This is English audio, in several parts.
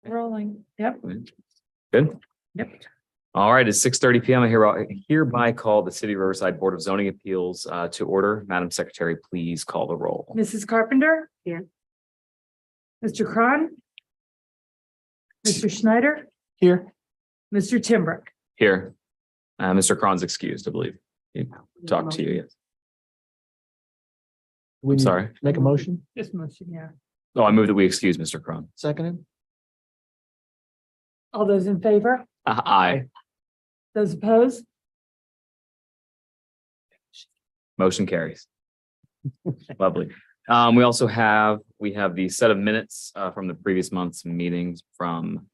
Rolling. Yep. Good. Yep. All right, it's 6:30 p.m. I hereby call the City of Riverside Board of Zoning Appeals to order. Madam Secretary, please call the roll. Mrs. Carpenter? Here. Mr. Cron? Mr. Schneider? Here. Mr. Timbrook? Here. Mr. Cron's excused, I believe. He talked to you, yes. We I'm need to sorry. Make a motion, Just motion, yeah. Oh, I move that we excuse Mr. Cron. seconded. All those in favor? Aye. Those opposed? Motion carries. Lovely. We also have the set of minutes from the previous month's meetings from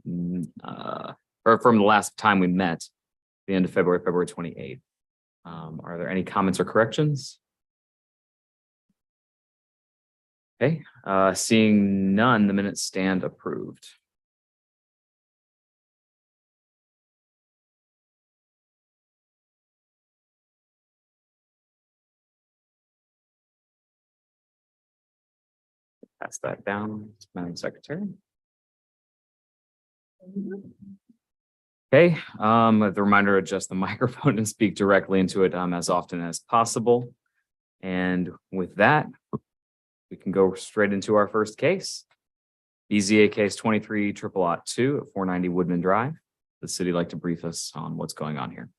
or from the last time we met, the end of February 28th. Are there any comments or corrections? Okay, seeing none, the minutes stand approved. Pass that down, Madam Secretary. Okay, the reminder, adjust the microphone and speak directly into it as often as possible. And with that, we can go straight into our first case. BZA case 23-2 at 490 Woodman Drive. The city like to brief us on what's going on here.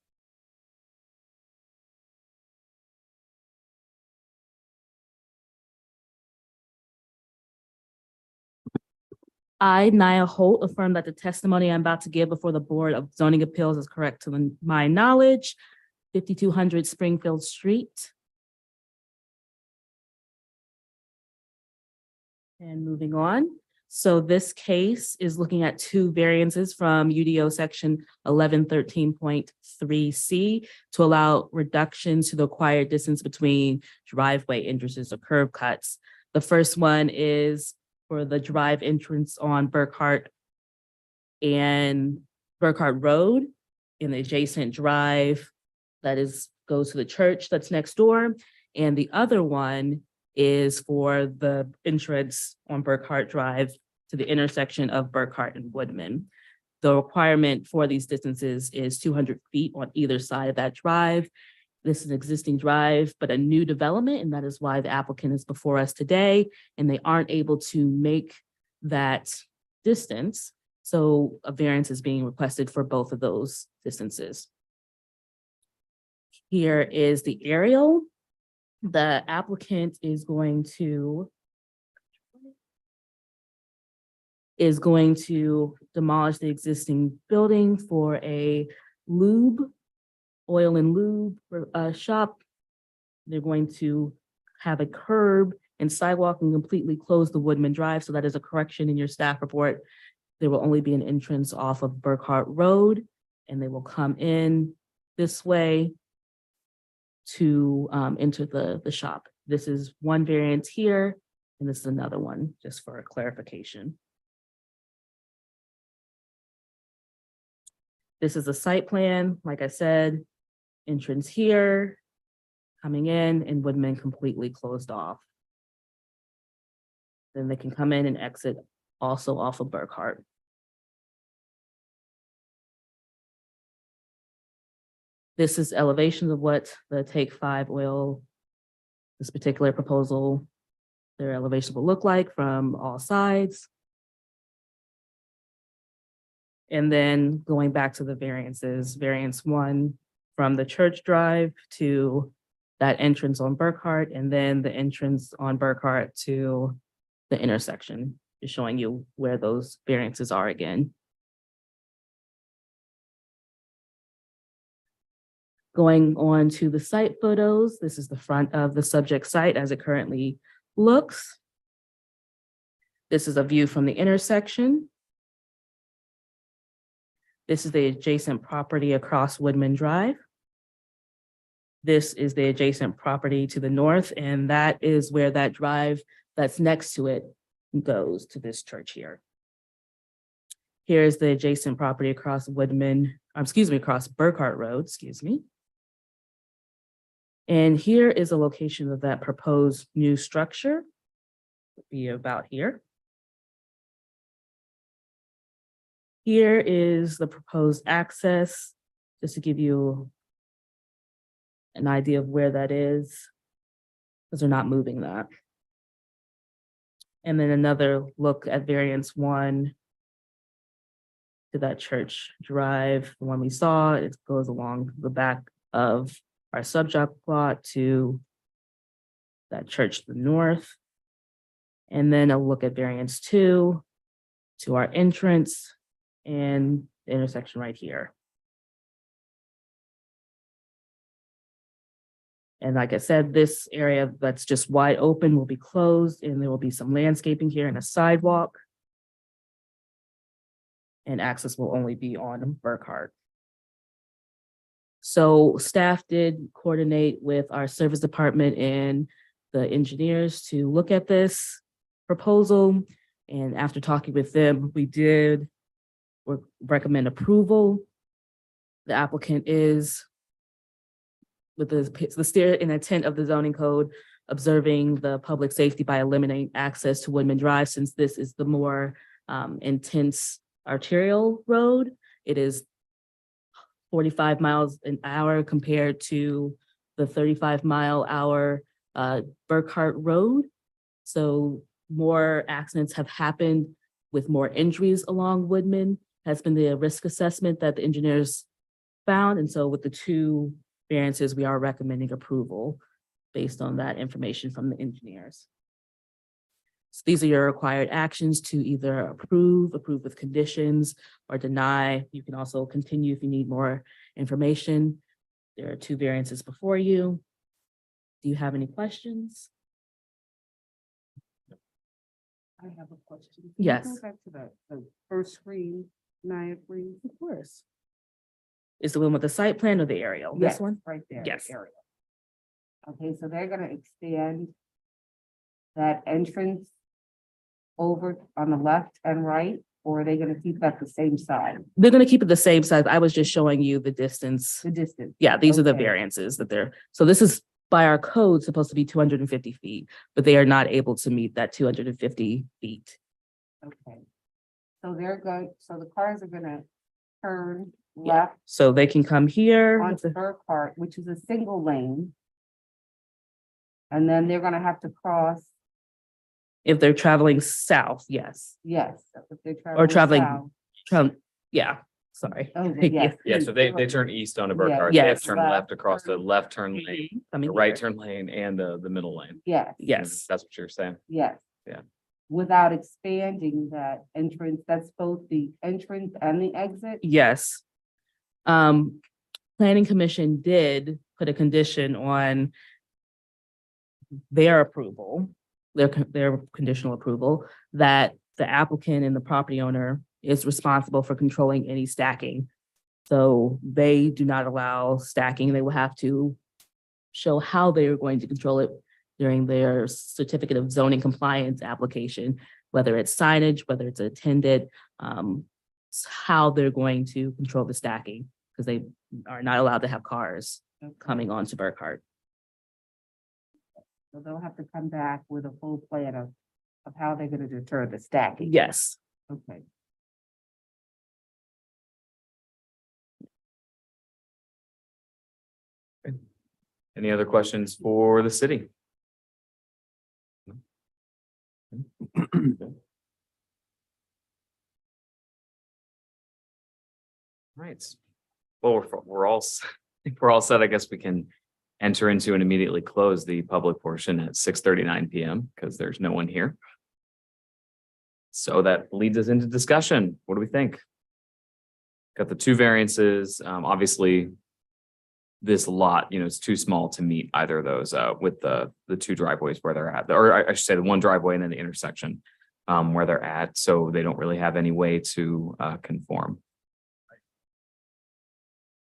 I, Nia Holt, affirm that the testimony I'm about to give before the Board of Zoning Appeals is correct to my knowledge. 5200 Springfield Street. And moving on. So this case is looking at two variances from UDO section 1113.3C to allow reductions to the required distance between driveway entrances or curb cuts. The first one is for the drive entrance on Burkhart and Burkhart Road in the adjacent drive that goes to the church that's next door. And the other one is for the entrance on Burkhart Drive to the intersection of Burkhart and Woodman. The requirement for these distances is 200 feet on either side of that drive. This is an existing drive, but a new development, and that is why the applicant is before us today, and they aren't able to make that distance. So a variance is being requested for both of those distances. Here is the aerial. The applicant is going to demolish the existing building for a oil and lube shop. They're going to have a curb and sidewalk and completely close the Woodman Drive. So that is a correction in your staff report. There will only be an entrance off of Burkhart Road, and they will come in this way to enter the shop. This is one variance here, and this is another one, just for clarification. This is a site plan, like I said, entrance here, coming in, and Woodman completely closed off. Then they can come in and exit also off of Burkhart. This is elevations of what the Take 5 oil, this particular proposal, their elevation will look like from all sides. And then going back to the variances, variance 1 from the church drive to that entrance on Burkhart, and then the entrance on Burkhart to the intersection, just showing you where those variances are again. Going on to the site photos, this is the front of the subject site as it currently looks. This is a view from the intersection. This is the adjacent property across Woodman Drive. This is the adjacent property to the north, and that is where that drive that's next to it goes to this church here. Here's the adjacent property across across Burkhart Road, And here is a location of that proposed new structure. Would be about here. Here is the proposed access, just to give you an idea of where that is, because they're not moving that. And then another look at variance 1 to that Church Drive, the one we saw, it goes along the back of our subject plot to that church to the north. And then a look at variance 2 to our entrance and the intersection right here. And like I said, this area that's just wide open will be closed, and there will be some landscaping here and a sidewalk. And access will only be on Burkhart. So staff did coordinate with our service department and the engineers to look at this proposal. And after talking with them, we did recommend approval. The applicant is with the spirit and intent of the zoning code, observing the public safety by eliminating access to Woodman Drive, since this is the more intense arterial road. It is 45 miles an hour compared to the 35-mile-hour Burkhart Road. So more accidents have happened with more injuries along Woodman, has been the risk assessment that the engineers found. And so with the 2 variances, we are recommending approval based on that information from the engineers. So these are your required actions to either approve with conditions, or deny. You can also continue if you need more information. There are 2 variances before you. Do you have any questions? I have a question. Can you Yes. Go back to the first screen, Naya, please. Of course. Is the one with the site plan or the aerial? This Yes, one? right there. Yes. area. Okay, so they're gonna expand that entrance over on the left and right, or are they gonna keep that the same side, They're gonna keep it the same size. I was just showing you the distance. the distance? Yeah, these are the Okay. variances that they're, so this is by our code supposed to be 250 feet, but they are not able to meet that 250 feet. Okay. So so the cars are gonna turn Yeah. left So they can come here. with onto the- Burkhart, which is a single lane. And then they're gonna have to cross, If they're traveling south, yes. yes, if they're Or traveling south. Yeah, sorry. Oh, yes. Yeah, so they please. turn east onto Yeah, Burkhart. They have yes. to turn left across the left turn lane, the Coming right here. turn lane, and the middle lane. Yes. Yes, That's what you're saying. Yes. Yeah. Without expanding that entrance, that's both the entrance and the exit? yes. Planning Commission did put a condition on their approval, their conditional approval, that the applicant and the property owner is responsible for controlling any stacking. So they do not allow stacking. They will have to show how they are going to control it during their certificate of zoning compliance application, whether it's signage, whether it's attended, how they're going to control the stacking, because they are not allowed to have cars Okay. coming onto Burkhart. So they'll have to come back with a full plan of how they're gonna deter the stacking? Yes. Okay. Any other questions for the city? Right. Well, we're all, I think we're all set. I guess we can enter into and immediately close the public portion at 6:39 PM because there's no one here. So that leads us into discussion. What do we think? Got the 2 variances. Obviously, this lot, it's too small to meet either of those with the 2 driveways where they're at, or I should say the 1 driveway and then the intersection where they're at. So they don't really have any way to conform.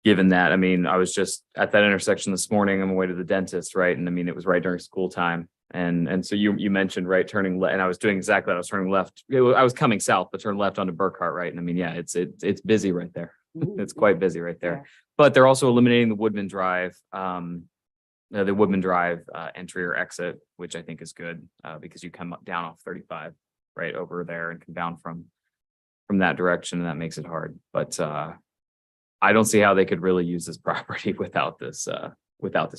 Given that, I mean, I was just at that intersection this morning on my way to the dentist, right? And I mean, it was right during school time. And so you mentioned, right, turning left, and I was doing exactly that. I was turning left. I was coming south, but turned left onto Burkhart, right? And I mean, yeah, it's busy right there. It's quite busy right there. But they're also eliminating the Woodman Drive, entry or exit, which I think is good because you come up down off 35 right over there and come down from from that direction, and that makes it hard. But I don't see how they could really use this property without this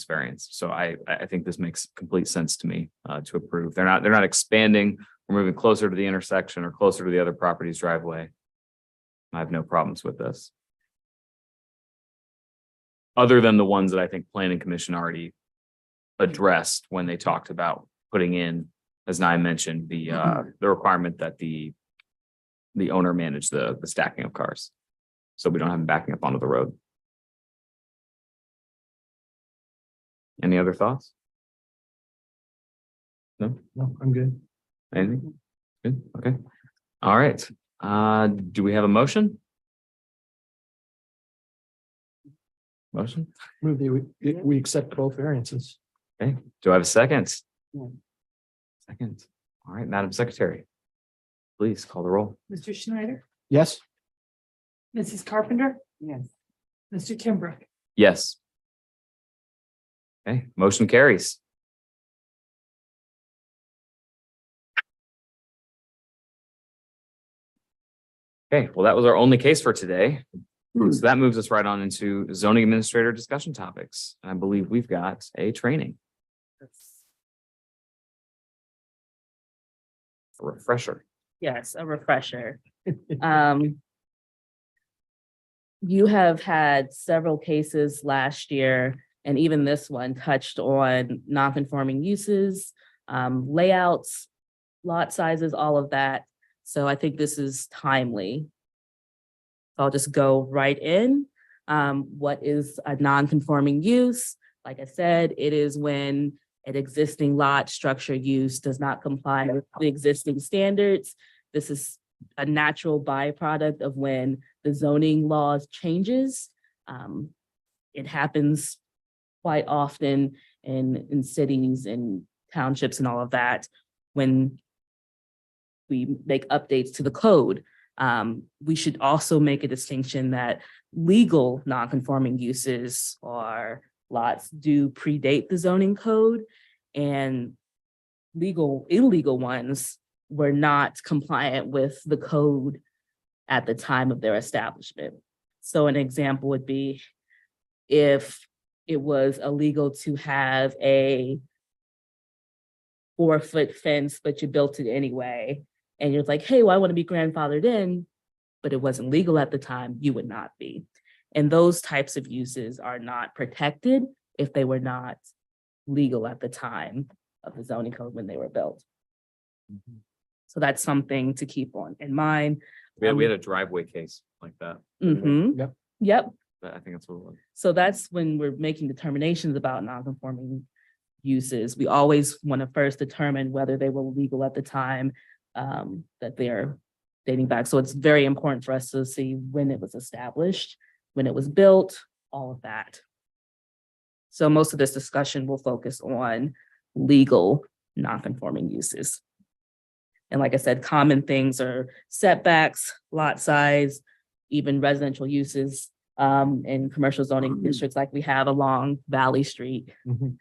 variance. So I think this makes complete sense to me to approve. They're not expanding or moving closer to the intersection or closer to the other property's driveway. I have no problems with this. Other than the ones that I think Planning Commission already addressed when they talked about putting in, as I mentioned, the requirement that the owner manage the stacking of cars. So we don't have them backing up onto the road. Any other thoughts? No, I'm good. anything? Good, okay. All right, do we have a motion? Motion? Move that we accept both variances. Okay, do I have a second? Yeah. Second. All right, Madam Secretary. Please call the roll. Mr. Schneider, Yes. Mrs. Carpenter, Yes. Mr. Timbrook. Yes. Okay, motion carries. Okay, well, that was our only case for today. So that moves us right on into zoning administrator discussion topics. I believe we've got a training. A refresher. Yes, a refresher. You have had several cases last year, and even this one touched on non-conforming uses, layouts, lot sizes, all of that. So I think this is timely. I'll just go right in. What is a non-conforming use? Like I said, it is when an existing lot, structure, use does not comply with the existing standards. This is a natural byproduct of when the zoning laws changes. It happens quite often in cities and townships and all of that. When we make updates to the code, we should also make a distinction that legal non-conforming uses or lots do predate the zoning code, and illegal ones were not compliant with the code at the time of their establishment. So an example would be if it was illegal to have a 4-foot fence, but you built it anyway, and you're like, hey, well, I want to be grandfathered in, but it wasn't legal at the time, you would not be. And those types of uses are not protected if they were not legal at the time of the zoning code when they were built. So that's something to keep in mind. We had a driveway case like that. Yep. Yep. But I think that's what it was. So that's when we're making determinations about non-conforming uses. We always want to first determine whether they were legal at the time that they're dating back. So it's very important for us to see when it was established, when it was built, all of that. So most of this discussion will focus on legal non-conforming uses. And like I said, common things are setbacks, lot size, even residential uses in commercial zoning districts like we have along Valley Street. Mhm.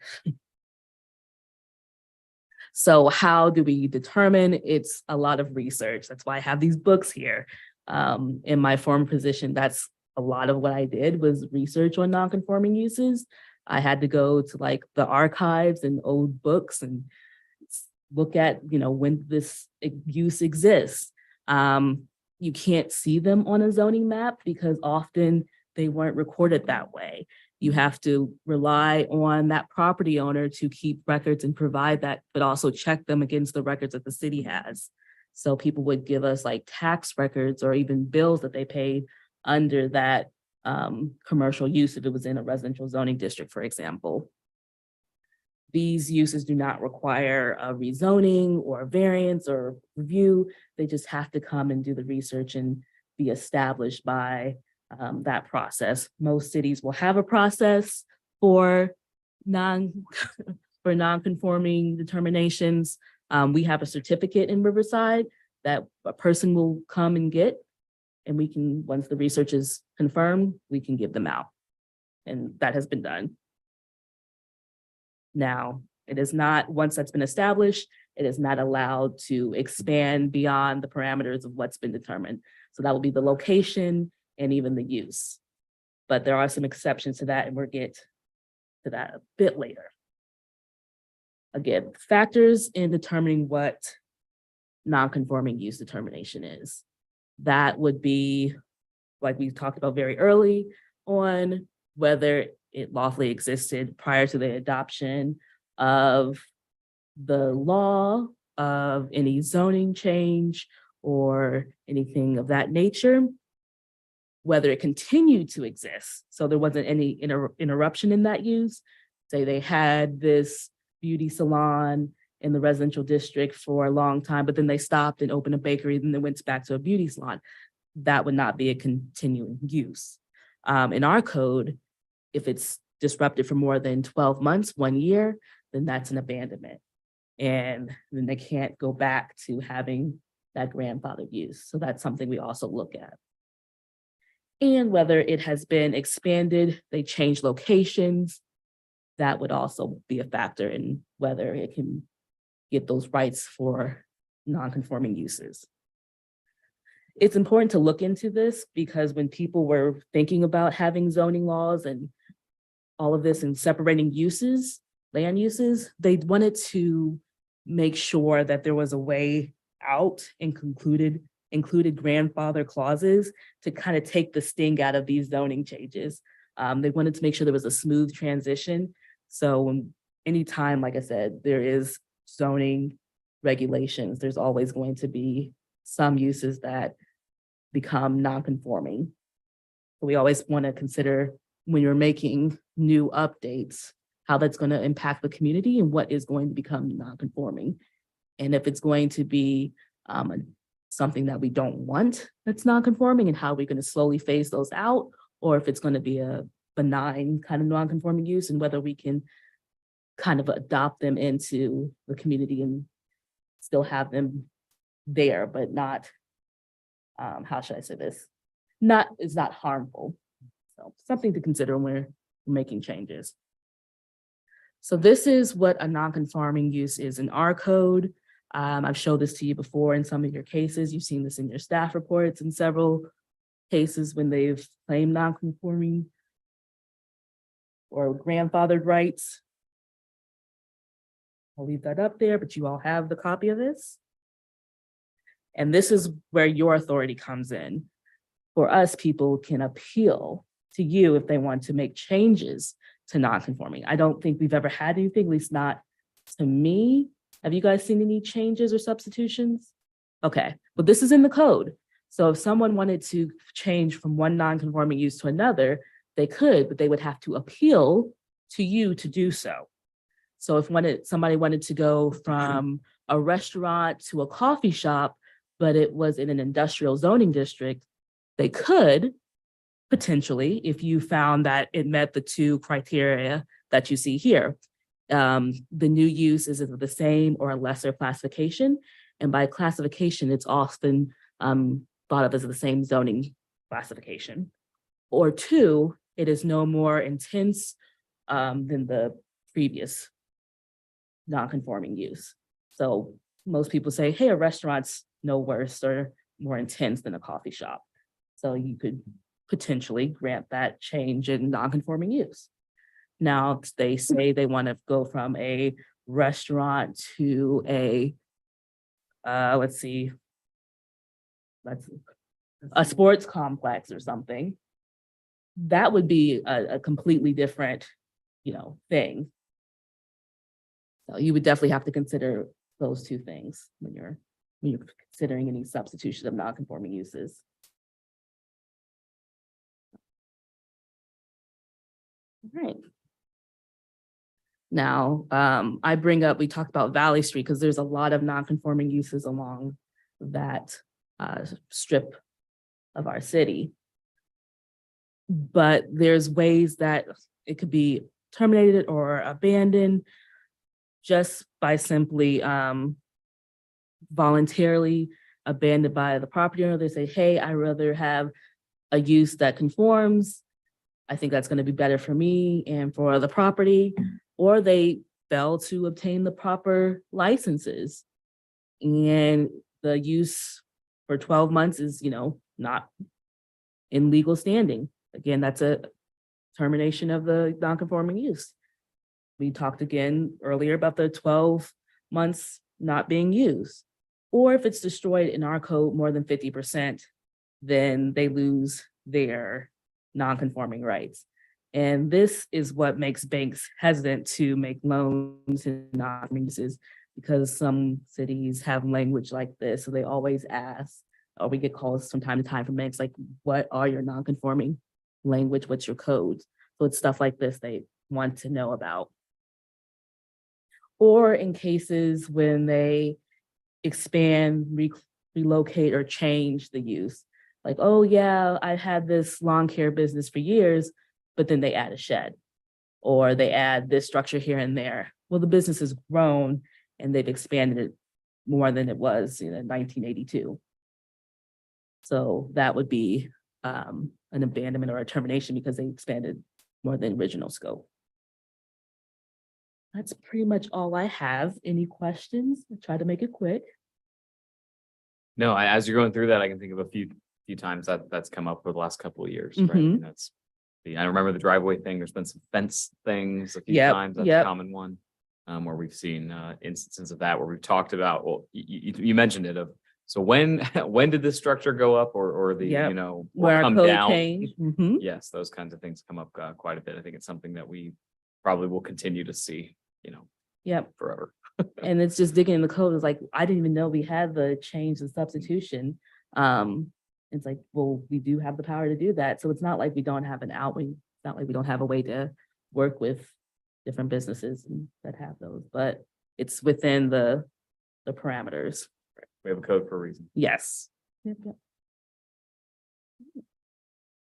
So how do we determine? It's a lot of research. That's why I have these books here. In my former position, that's a lot of what I did was research on non-conforming uses. I had to go to like the archives and old books and look at, when this use exists. You can't see them on a zoning map because often they weren't recorded that way. You have to rely on that property owner to keep records and provide that, but also check them against the records that the city has. So people would give us like tax records or even bills that they paid under that commercial use if it was in a residential zoning district, for example. These uses do not require a rezoning or a variance or review. They just have to come and do the research and be established by that process. Most cities will have a process for non-conforming determinations. We have a certificate in Riverside that a person will come and get, and we can, once the research is confirmed, we can give them out. And that has been done. Now, it is not, once that's been established, it is not allowed to expand beyond the parameters of what's been determined. So that will be the location and even the use. But there are some exceptions to that, and we'll get to that a bit later. Again, factors in determining what non-conforming use determination is. That would be, like we talked about very early on, whether it lawfully existed prior to the adoption of the law, of any zoning change or anything of that nature, whether it continued to exist. So there wasn't any interruption in that use. Say they had this beauty salon in the residential district for a long time, but then they stopped and opened a bakery, then they went back to a beauty salon. That would not be a continuing use. In our code, if it's disrupted for more than 12 months, 1 year, then that's an abandonment. And then they can't go back to having that grandfathered use. So that's something we also look at. And whether it has been expanded, they change locations, that would also be a factor in whether it can get those rights for non-conforming uses. It's important to look into this because when people were thinking about having zoning laws and all of this and separating uses, land uses, they wanted to make sure that there was a way out and included grandfather clauses to kind of take the sting out of these zoning changes. They wanted to make sure there was a smooth transition. So anytime, like I said, there is zoning regulations, there's always going to be some uses that become non-conforming. We always want to consider when you're making new updates, how that's going to impact the community and what is going to become non-conforming. And if it's going to be something that we don't want that's non-conforming and how we're going to slowly phase those out, or if it's going to be a benign kind of non-conforming use and whether we can kind of adopt them into the community and still have them there, but not, how should I say this? It's not harmful. So something to consider when we're making changes. So this is what a non-conforming use is in our code. I've showed this to you before in some of your cases. You've seen this in your staff reports in several cases when they've claimed non-conforming or grandfathered rights. I'll leave that up there, but you all have the copy of this. And this is where your authority comes in. For us, people can appeal to you if they want to make changes to non-conforming. I don't think we've ever had anything, at least not to me. Have you guys seen any changes or substitutions? Okay, but this is in the code. So if someone wanted to change from one non-conforming use to another, they could, but they would have to appeal to you to do so. So if somebody wanted to go from a restaurant to a coffee shop, but it was in an industrial zoning district, they could potentially, if you found that it met the two criteria that you see here. The new use is the same or a lesser classification. And by classification, it's often thought of as the same zoning classification. Or two, it is no more intense than the previous non-conforming use. So most people say, hey, a restaurant's no worse or more intense than a coffee shop. So you could potentially grant that change in non-conforming use. Now they say they want to go from a restaurant to a, a sports complex or something. That would be a completely different, thing. So you would definitely have to consider those two things when you're considering any substitution of non-conforming uses. All right. Now, we talked about Valley Street because there's a lot of non-conforming uses along that strip of our city. But there's ways that it could be terminated or abandoned just by simply voluntarily abandoned by the property owner. They say, hey, I'd rather have a use that conforms. I think that's going to be better for me and for the property. Or they fail to obtain the proper licenses And the use for 12 months is, not in legal standing. Again, that's a termination of the non-conforming use. We talked again earlier about the 12 months not being used. Or if it's destroyed in our code more than 50%, then they lose their non-conforming rights. And this is what makes banks hesitant to make loans in non-conforming uses, because some cities have language like this. So they always ask, or we get calls from time to time from banks, like, what are your non-conforming language? What's your code? So it's stuff like this they want to know about. Or in cases when they expand, relocate, or change the use. Like, oh yeah, I had this lawn care business for years, but then they add a shed, or they add this structure here and there. Well, the business has grown and they've expanded it more than it was in 1982. So that would be an abandonment or a termination because they expanded more than original scope. That's pretty much all I have. Any questions? I'll try to make it quick. No, as you're going through that, I can think of a few times that's come up for the last couple of years, right? Mhm. And I remember the driveway thing. There's been some fence things a few Yep, times. That's yep. a common one. Where we've seen instances of that, where we've talked about, well, you mentioned it of, so when did this structure go up or the, Yep. or Where our come code down? changed. Mhm. Yes, those kinds of things come up quite a bit. I think it's something that we probably will continue to see, Yep. forever. And it's just digging in the code. It's like, I didn't even know we had the change and substitution. It's like, well, we do have the power to do that. So it's not like we don't have an out. It's not like we don't have a way to work with different businesses that have those, but it's within the parameters. We have a code for a reason. Yes. Yep,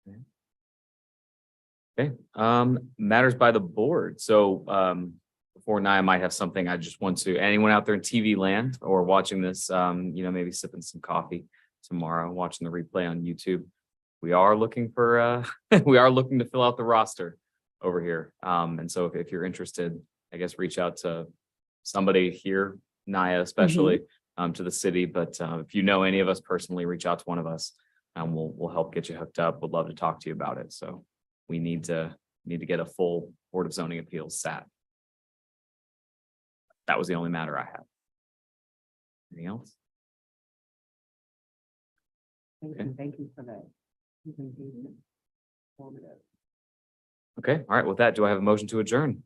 yep. Okay, matters by the board. So, before now, I might have something I just want to, anyone out there in TV land or watching this, maybe sipping some coffee tomorrow, watching the replay on YouTube. We are looking for, we are looking to fill out the roster over here. And so if you're interested, I guess reach out to somebody here, Naya especially, to the city. But if you know any of us personally, reach out to one of us and we'll help get you hooked up. Would love to talk to you about it. So we need to get a full Board of Zoning Appeals sat. That was the only matter I had. Anything else? Thank you for that. presentation. Informative. Okay, all right. With that, do I have a motion to adjourn?